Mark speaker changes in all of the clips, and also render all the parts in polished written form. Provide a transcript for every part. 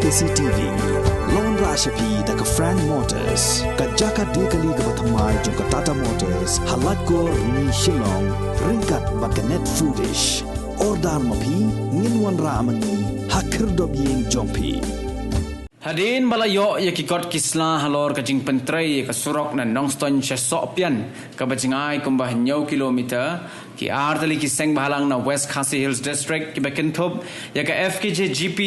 Speaker 1: KCTV Lon Rashapi daga Frank Motors kajaka dekali ga bathamai jong Tata Motors halat ko ni Shillong ringkat bakanet foodish ordal mapi nginwan ramani hakir dob yeng jongpi
Speaker 2: Hadin balayo ya kikot kisla halor kajing pentrai ka surok na nongston sya sopian ka bajingai kumbah nyau kilometer ki artali ki seng bahalang na West Khasi Hills District ki bekentop ya ka FKJ GP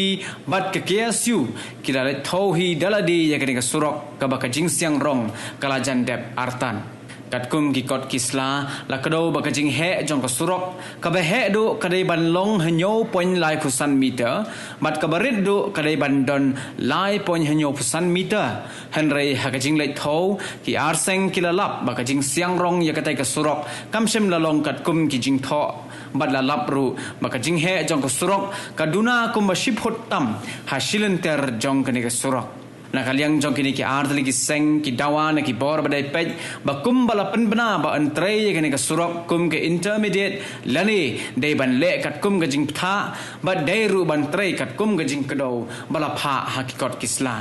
Speaker 2: bat ka KSU ki dalet tauhi daladi ya ka surok ka bakajing siang rong kalajan dep artan Katkum kikot kisla la kado bakajing he jong kasurok kabe he do kadai ban long hanyo point lai pusan meter bat kabarit do kadai ban don lai point hanyo pusan meter henrei hakajing lai thau ki arseng kilalap bakajing siang rong ya katai kasurok kamsem lalong katkum kijing tho bat lalap ru bakajing he jong kasurok kaduna kumba ship hot tam hasilenter jong kani kasurok na kaliang jong kini ki ardli ki seng ki dawa na ki bor badai pej bakum balapan bena ba antrei kini ka surok kum ke intermediate lani dei ban le kat kum ga jing tha ba dei ru ban trei kat kum ga jing kedo bala pha hakikot kisla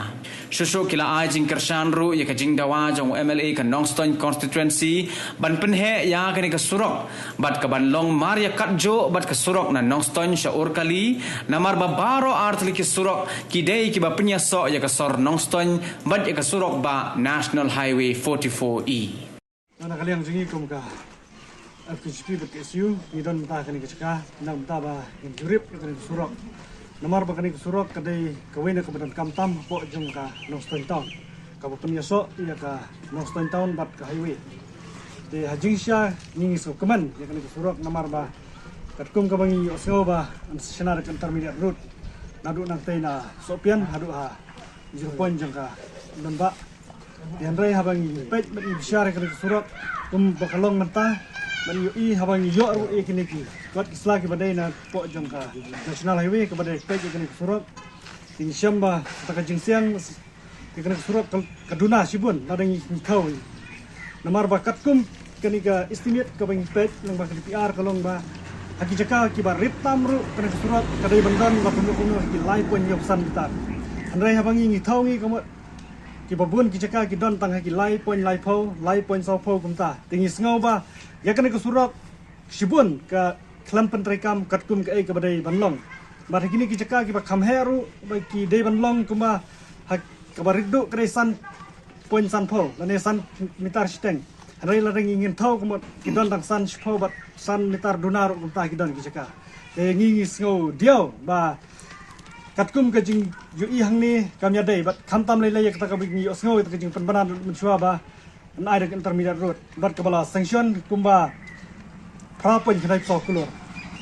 Speaker 2: shusho kila ai jing kershan ru ya ka jing dawa jong MLA ka Nongston constituency ban pen he ya kini ka surok bat ka ban long maria kat jo bat ka surok na Nongston syaur kali namar ba baro ardli ki surok ki dei ki ba penya so ya ka sor Nongston bat ya kasurok ba National Highway 44E.
Speaker 3: Nana kaliang jingi kum ka FKCP bat KSU ni don ta kani kacaka nam ta ba in jurip kani surok. Namar ba kani surok kadai kawena ka badan kamtam po jong ka Nongston town. Ka penya so ya ka Nongston town bat ka highway. De hajing sya ningi so keman ya kani surok namar ba katkum ka bangi osgo ba senar intermediate road. Nadu nang tay na sopian hadu ha 0 point jangka dan ba yang rai habang pet bagi bisyara kena surat bakalong mentah bagi i habang yo ru e kini ki kot isla ki badai na po jangka national highway ke badai pet kena surat tin syamba taka jingsiang kena surat kaduna sibun ladang ni kau namar bakat kum kini ka estimate ka bang pet lang ba PR kalong ba haki jaka ki ba rip tamru kena surat kadai bandan ba kuno ki lai pon yopsan bitar Andai habang ingi thau ngi kamu ki babun ki jaka ki don tang ki lai point sau po kumta tingi ngau ba ya kan ke surak sibun ka klampen rekam katkum ke ke badai banlong ba kini ki jaka ki ba khamheru ba ki dei banlong kuma hak ka bariddu kre san point san po lane san mitar steng andai la ingin thau kuma ki don tang san po ba san mitar dunar kumta ki don ki jaka ngi ngau diau ba katkum ka jing yu i hang ni kam ya dei bat khamtam lai lai ka bigi osngau ka jing panbanan menchua ba an ai dak intermediate road bat ka bala sanction kumba pra pon khnai so kulor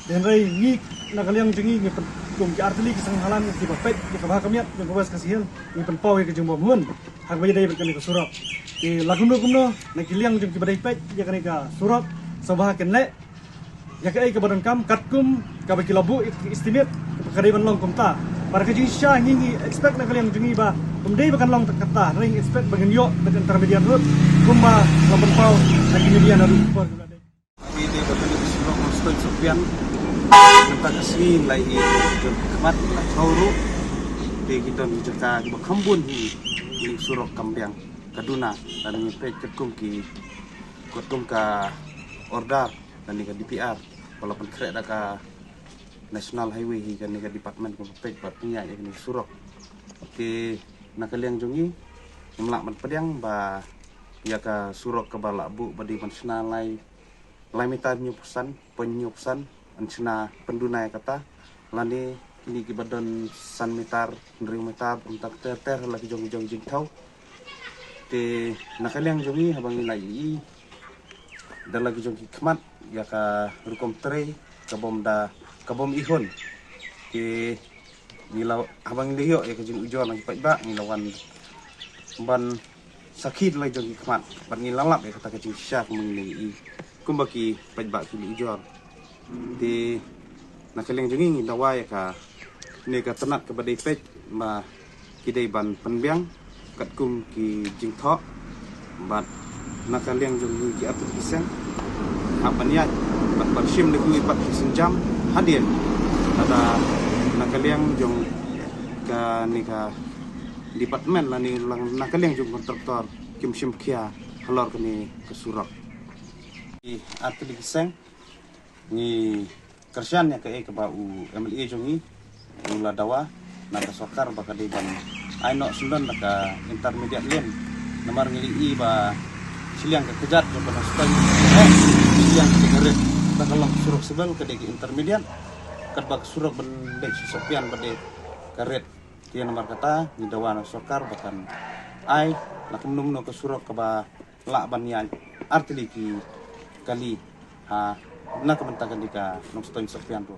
Speaker 3: den rei ni na kaliang jingi ni kum ki artli ki sang halan ki ba pet ki ka ba kamiat ni bas ka sihil ni pen pau ki jing bom hun hak ba dei bat ka ni ka surap ki lakum kumno na kiliang jing ki ba dei pet ya ka ni ka surap sabah ken le ya ka ai ka badan kam katkum ka ba ki labu estimate ka dei ban long kumta para kajing syah ngingi expect na kaliang jungi ba kumdei bakan long kata ring expect bagan yo dengan intermediate road kumba laban pau na kinilian aru por gulade
Speaker 4: ini bakan surok Nongston sopian kita kasih lai kemat tauru de kita jaka ba khambun hi surok kambiang kaduna dan ni pe ketkum ki ketkum ka order dan ni ka DPR walaupun krek ka National Highway hi kan ka department ko pek bat punya ya ni surok oke nakaliang jungi imlak man pediang ba ya ka surok ka bala bu badi national lai mitan nyupusan penyupusan ancina pendunai kata lani ini ki badon san mitar ndring mitar untuk ter lagi jong jing tau te nakaliang jungi habang nilai dan lagi jong kemat ya ka rukom tre kabom ihon ke nilaw habang liyo ya kajing ujon ang paiba nilawan ban sakit lai jong kemat ban nilalap ya kata kajing syak mengini kumbaki paiba ki ujon di nakaling jongi dawa ya ka ne ka tanak ka badai pej ma kidai ban panbiang katkum ki jingtho bat nakaling jongi ki atur kisang apanya bat barshim de kui pat senjam hadien ada nakaliang jong ka departemen lah ni lang nakaleng jung kontraktor kim sim kia halor kini kesurak i atli kiseng ni kersian ya ke ba u MLA jongi ula dawa na ka sokar ba ka ban ai no sundan ka intermediate lien namar ngili i ba siliang ke kejat ke ba stoi siliang ke garet ba kalong surak sebel ke deki intermediate kat ba surak bendek sopian ba de karet dia nomor kata ni dawana sokar bahkan ai nak menum ke surak ke ba la ban ya artili ki kali ha nak kementakan dika nong stoi sopian tu